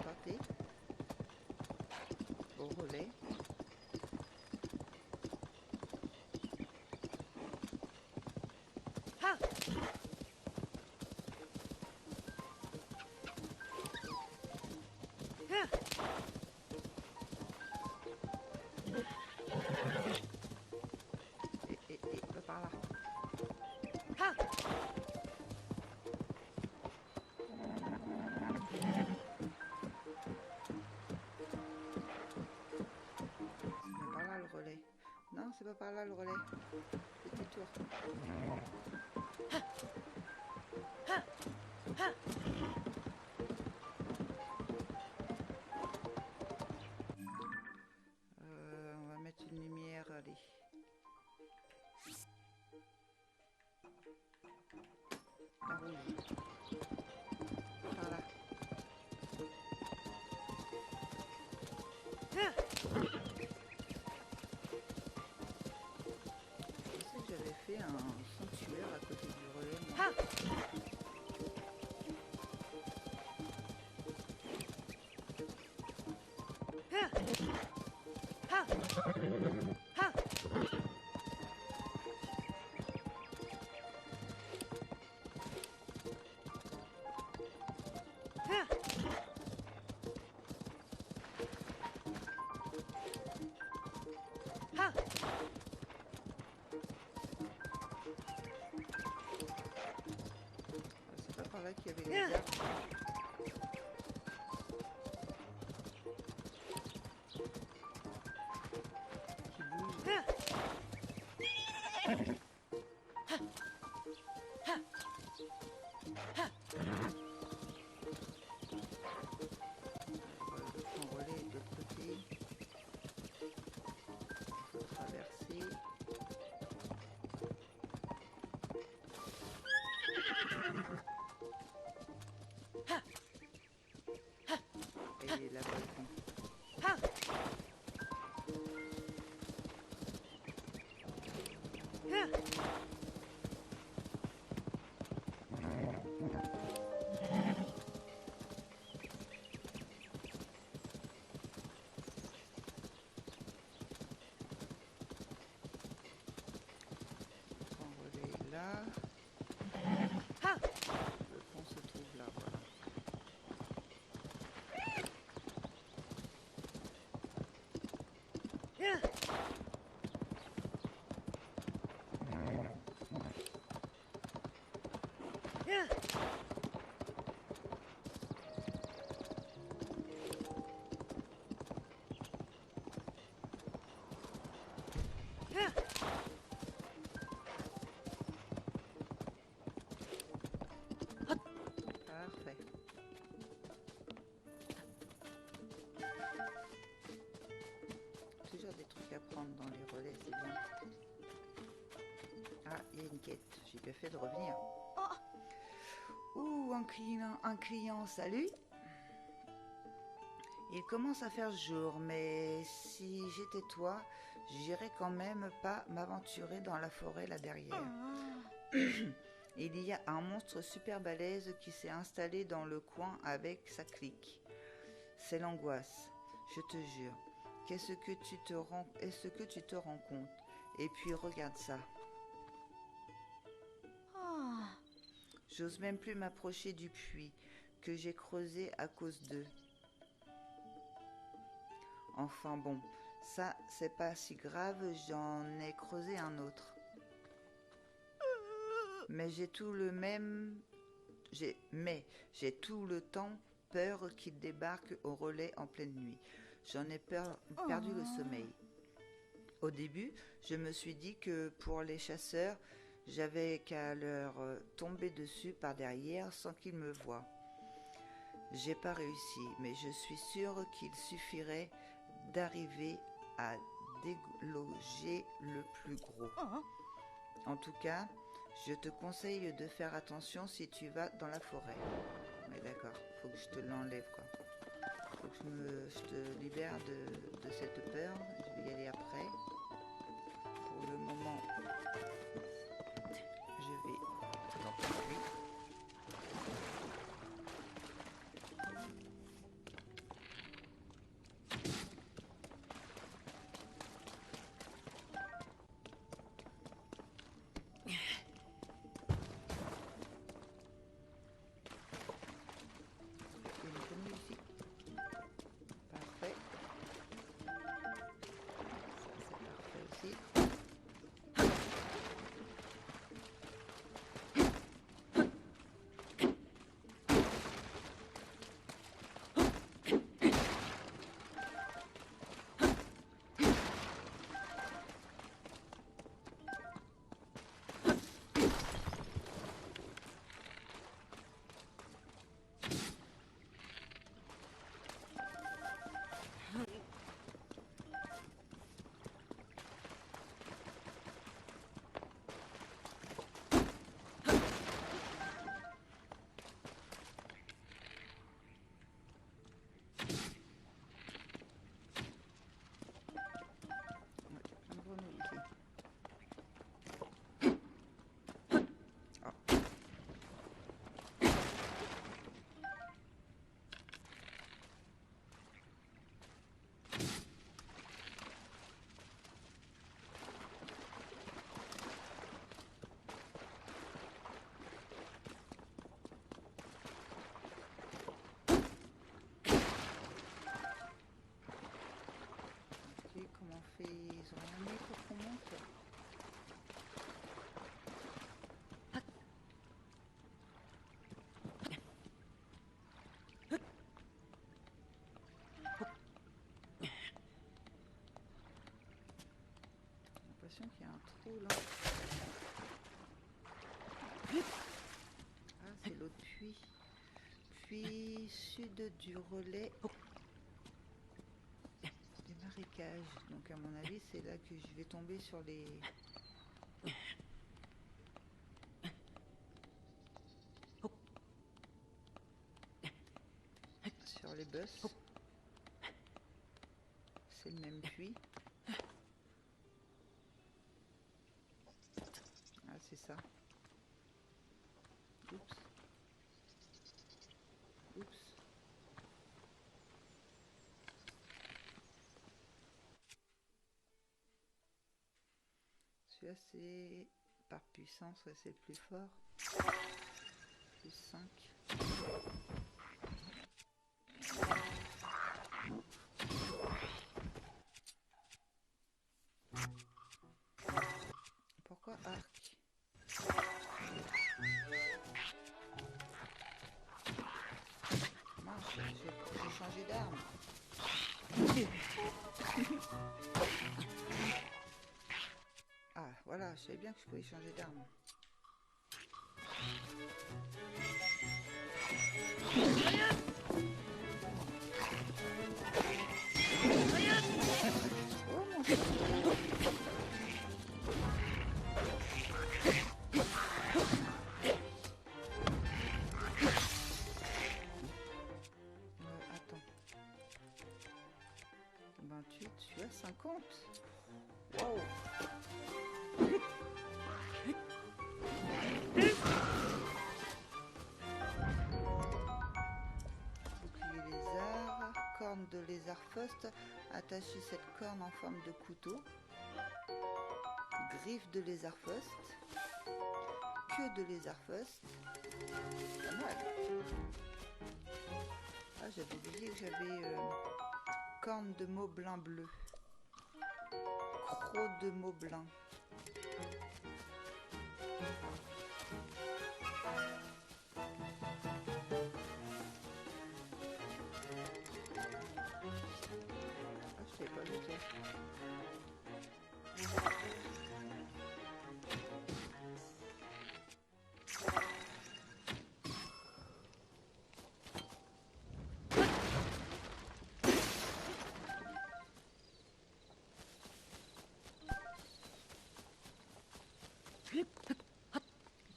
partez au relais. Et va par là. C'est par là le relais. Non, c'est pas par là le relais. Petit tour. On va mettre une lumière, allez. La rouge. Par là. Je sais que j'avais fait un sanctuaire à côté du relais. Moi. C'est pas par là qu'il y avait les arbres. Qui bougent. Le relais est de l'autre côté. Il faut traverser. Et là-bas le pont. On relais là. Le pont se trouve là, voilà. Parfait. Toujours des trucs à prendre dans les relais, c'est bien. Ah, il y a une quête. J'ai bien fait de revenir. Ouh, un client, salut. Il commence à faire jour, mais si j'étais toi, j'irais quand même pas m'aventurer dans la forêt là derrière. Il y a un monstre super balèze qui s'est installé dans le coin avec sa clique. C'est l'angoisse, je te jure. Est-ce que tu te rends compte? Et puis regarde ça. J'ose même plus m'approcher du puits que j'ai creusé à cause d'eux. Enfin bon, ça c'est pas si grave, j'en ai creusé un autre. Mais j'ai tout le temps peur qu'il débarque au relais en pleine nuit. J'en ai perdu le sommeil. Au début, je me suis dit que pour les chasseurs, j'avais qu'à leur tomber dessus par derrière sans qu'ils me voient. J'ai pas réussi, mais je suis sûre qu'il suffirait d'arriver à déloger le plus gros. En tout cas, je te conseille de faire attention si tu vas dans la forêt. Mais d'accord, faut que je te l'enlève quoi. Faut que je te libère de cette peur. Je vais y aller après. Pour le moment, je vais dans le puits. l'impression qu'il y a un trou là. Ah, c'est l'autre puits. Puits sud du relais des marécages. Donc à mon avis, c'est là que je vais tomber sur les... sur les bus. C'est le même puits. Ah, c'est ça. Oups. Oups. Celui-là, c'est par puissance, ouais, c'est le plus fort. Plus 5. Pourquoi arc? Mince, j'ai changé d'arme. Ah, voilà, je savais bien que je pouvais changer d'arme. Oh mon Dieu. Attends. 28, je suis à 50. Wow. Bouclier lézard, corne de lézard faust, attachez cette corne en forme de couteau. Griffe de lézard faust, queue de lézard faust. Pas mal. Ah, j'avais oublié que j'avais corne de moblin bleu, croc de moblin. Ah, je savais pas le faire.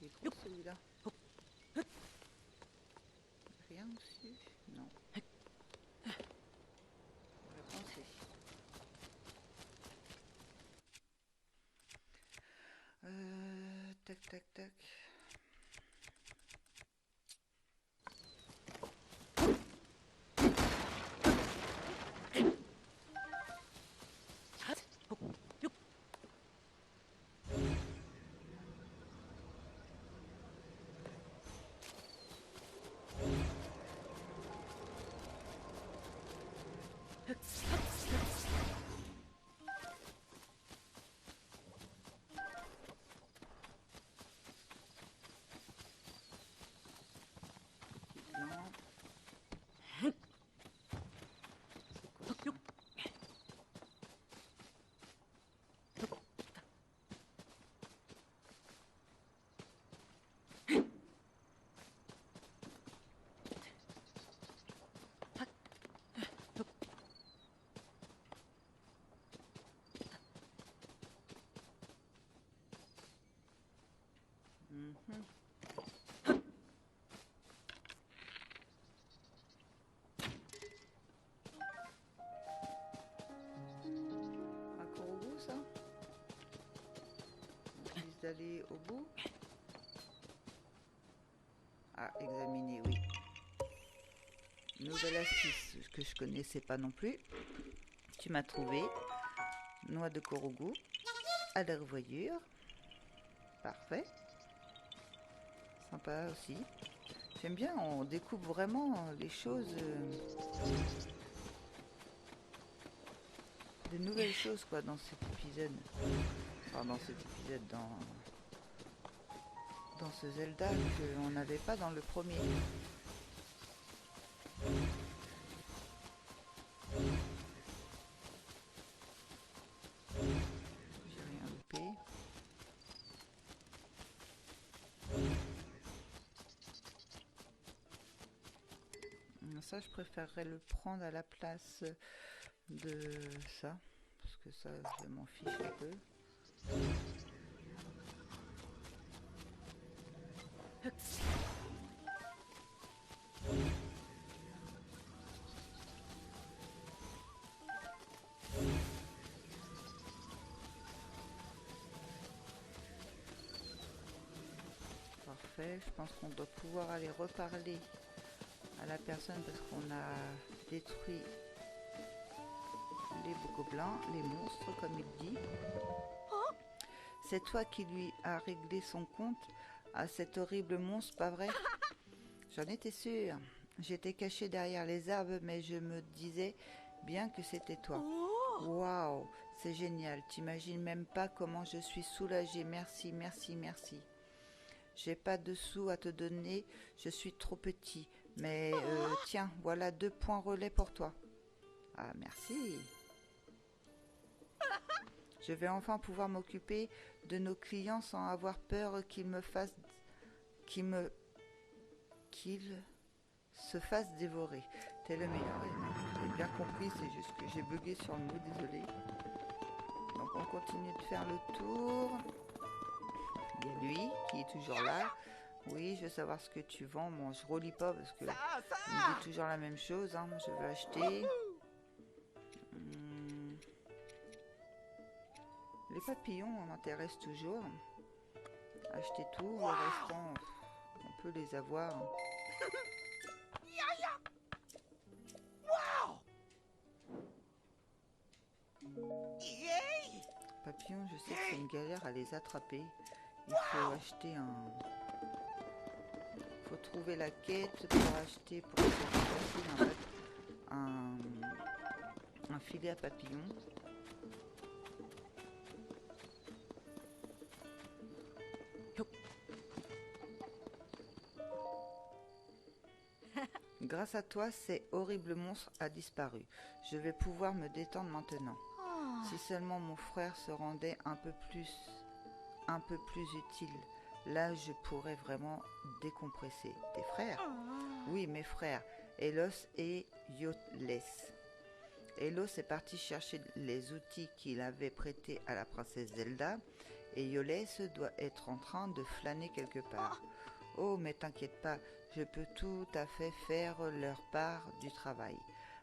Il est gros celui-là. Rien dessus? Non. On va penser. Tac tac tac. Encore au bout ça? On risque d'aller au bout. Ah, examiner, oui. Nouvelle astuce que je connaissais pas non plus. Tu m'as trouvé. Noix de Korogu à la revoyure. Parfait. Sympa aussi. J'aime bien, on découvre vraiment les choses, de nouvelles choses quoi dans cet épisode. Enfin dans cet épisode, dans ce Zelda qu'on n'avait pas dans le premier. J'ai rien loupé. ça, je préférerais le prendre à la place de ça. Parce que ça, je m'en fiche un peu. Parfait, je pense qu'on doit pouvoir aller reparler à la personne parce qu'on a détruit les gobelins, les monstres comme il dit. C'est toi qui lui as réglé son compte à cet horrible monstre, pas vrai? J'en étais sûre. J'étais cachée derrière les arbres, mais je me disais bien que c'était toi. Waouh, c'est génial. T'imagines même pas comment je suis soulagée. Merci, merci, merci. J'ai pas de sous à te donner, je suis trop petit. Mais tiens, voilà 2 points relais pour toi. Ah, merci. Je vais enfin pouvoir m'occuper de nos clients sans avoir peur qu'ils se fassent dévorer. T'es le meilleur. J'ai bien compris, c'est juste que j'ai bugué sur le mot, désolé. Donc on continue de faire le tour. Il y a lui qui est toujours là. Oui, je veux savoir ce que tu vends. Bon, je relis pas parce que il me dit toujours la même chose. Hein. Je veux acheter. Les papillons m'intéressent toujours. Acheter tout, le restant, on peut les avoir. Papillons, je sais que c'est une galère à les attraper. Il faut acheter un... Il faut trouver la quête pour acheter, pour faire un filet à papillons. Grâce à toi, ces horribles monstres a disparu. Je vais pouvoir me détendre maintenant. Si seulement mon frère se rendait un peu plus utile, là je pourrais vraiment décompresser. Tes frères? Oui, mes frères, Elos et Yoles. Elos est parti chercher les outils qu'il avait prêtés à la princesse Zelda, et Yoles doit être en train de flâner quelque part. Oh, mais t'inquiète pas, je peux tout à fait faire leur part du travail.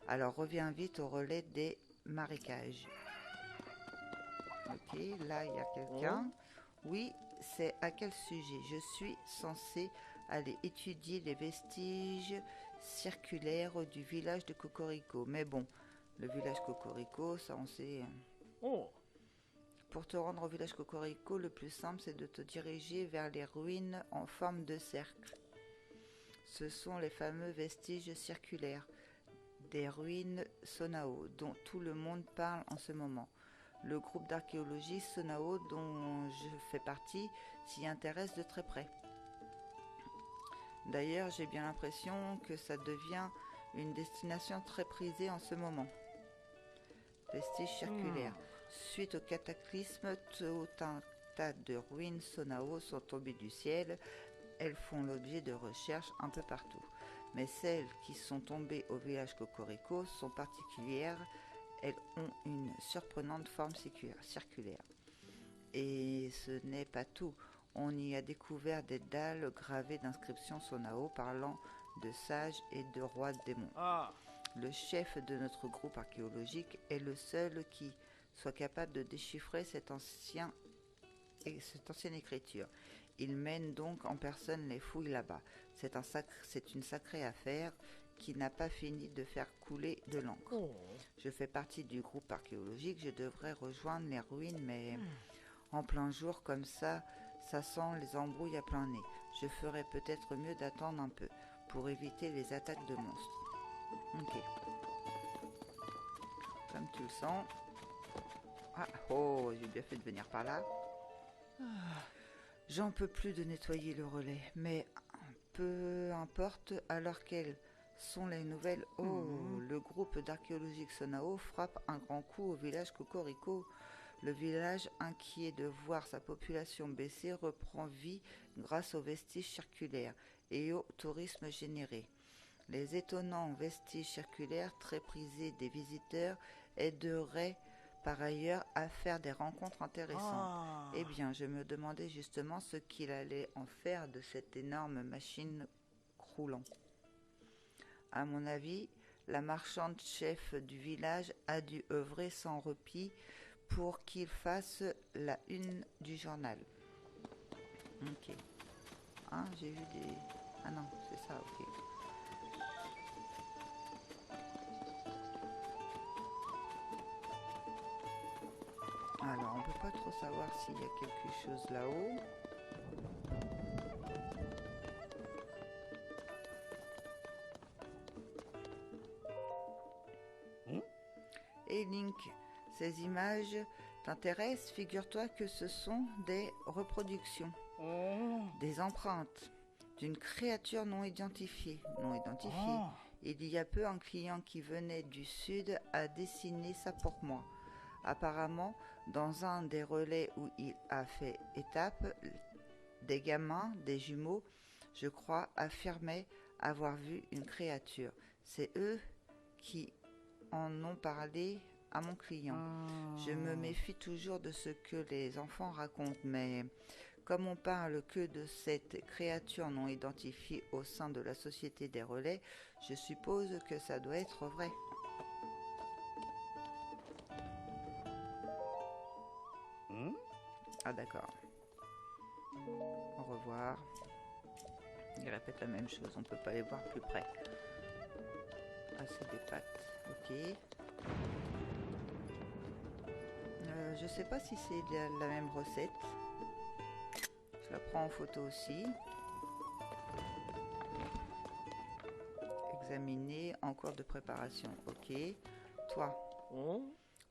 Alors reviens vite au relais des marécages. Ok, là il y a quelqu'un. Oui, c'est à quel sujet? Je suis censé aller étudier les vestiges circulaires du village de Cocorico. Mais bon, le village Cocorico, ça on sait. Pour te rendre au village Cocorico, le plus simple c'est de te diriger vers les ruines en forme de cercle. Ce sont les fameux vestiges circulaires des ruines Sonao dont tout le monde parle en ce moment. Le groupe d'archéologie Sonao dont je fais partie s'y intéresse de très près. D'ailleurs, j'ai bien l'impression que ça devient une destination très prisée en ce moment. Vestiges circulaires. Suite au cataclysme, tout un tas de ruines Sonao sont tombées du ciel. Elles font l'objet de recherches un peu partout. Mais celles qui sont tombées au village Cocorico sont particulières. Elles ont une surprenante forme circulaire. Et ce n'est pas tout. On y a découvert des dalles gravées d'inscriptions Sonao parlant de sages et de rois démons. Le chef de notre groupe archéologique est le seul qui soit capable de déchiffrer cette ancienne écriture. Il mène donc en personne les fouilles là-bas. C'est une sacrée affaire qui n'a pas fini de faire couler de l'encre. Je fais partie du groupe archéologique, je devrais rejoindre les ruines, mais en plein jour comme ça sent les embrouilles à plein nez. Je ferais peut-être mieux d'attendre un peu pour éviter les attaques de monstres. Ok. Comme tu le sens. Ah, oh, j'ai bien fait de venir par là. J'en peux plus de nettoyer le relais, mais peu importe, alors quelles sont les nouvelles? Oh, le groupe d'archéologie Sonao frappe un grand coup au village Cocorico. Le village, inquiet de voir sa population baisser, reprend vie grâce aux vestiges circulaires et au tourisme généré. Les étonnants vestiges circulaires très prisés des visiteurs aideraient par ailleurs à faire des rencontres intéressantes. Eh bien, je me demandais justement ce qu'il allait en faire de cette énorme machine croulant. À mon avis, la marchande chef du village a dû œuvrer sans repos pour qu'il fasse la une du journal. Ok. Ah, j'ai vu des... Ah non, c'est ça, ok. Alors, on peut pas trop savoir s'il y a quelque chose là-haut. Et Link, ces images t'intéressent? Figure-toi que ce sont des reproductions, des empreintes d'une créature non identifiée. Il y a peu, un client qui venait du sud a dessiné ça pour moi. Apparemment, dans un des relais où il a fait étape, des gamins, des jumeaux, je crois, affirmaient avoir vu une créature. C'est eux qui en ont parlé à mon client. Je me méfie toujours de ce que les enfants racontent, mais comme on parle que de cette créature non identifiée au sein de la société des relais, je suppose que ça doit être vrai. Ah d'accord. Au revoir. Il répète la même chose, on peut pas les voir plus près. Ah, c'est des pattes. Ok. Je sais pas si c'est la même recette. Je la prends en photo aussi. Examiner, en cours de préparation. Ok. Toi.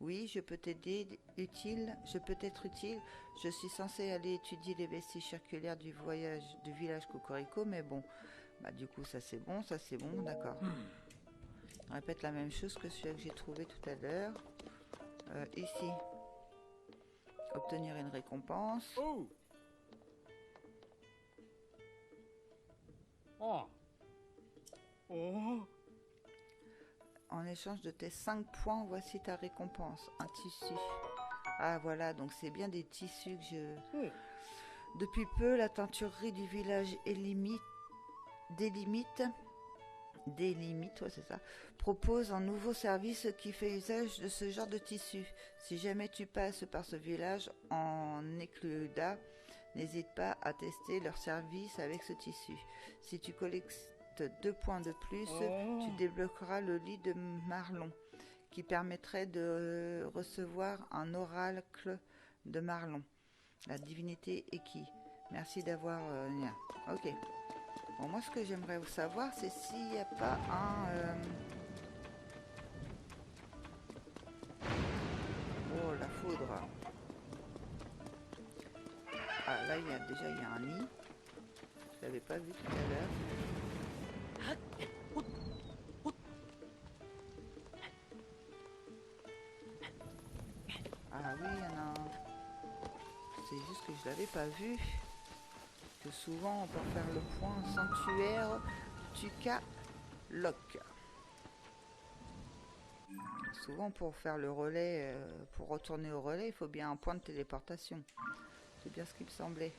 Oui, je peux t'aider. Je peux être utile. Je suis censée aller étudier les vestiges circulaires du village Cocorico, mais bon. Bah du coup, ça c'est bon, d'accord. On répète la même chose que celui que j'ai trouvé tout à l'heure. Ici. Obtenir une récompense. En échange de tes 5 points, voici ta récompense. Un tissu. Ah voilà, donc c'est bien des tissus que je... Depuis peu, la teinturerie du village délimite, ouais, c'est ça, propose un nouveau service qui fait usage de ce genre de tissu. Si jamais tu passes par ce village en Écluda, n'hésite pas à tester leur service avec ce tissu. Si tu collectes 2 points de plus, tu débloqueras le lit de Marlon, qui permettrait de recevoir un oracle de Marlon, la divinité Eki. Merci d'avoir... Ok. Bon, moi, ce que j'aimerais savoir, c'est s'il n'y a pas un... Oh, la foudre. Ah, là, il y a un nid. Je l'avais pas vu tout à l'heure. Ah oui, il y en a un. C'est juste que je l'avais pas vu. Que souvent, on peut faire le point sanctuaire Tuka-Lok. Souvent, pour faire le relais, pour retourner au relais, il faut bien un point de téléportation. C'est bien ce qu'il me semblait.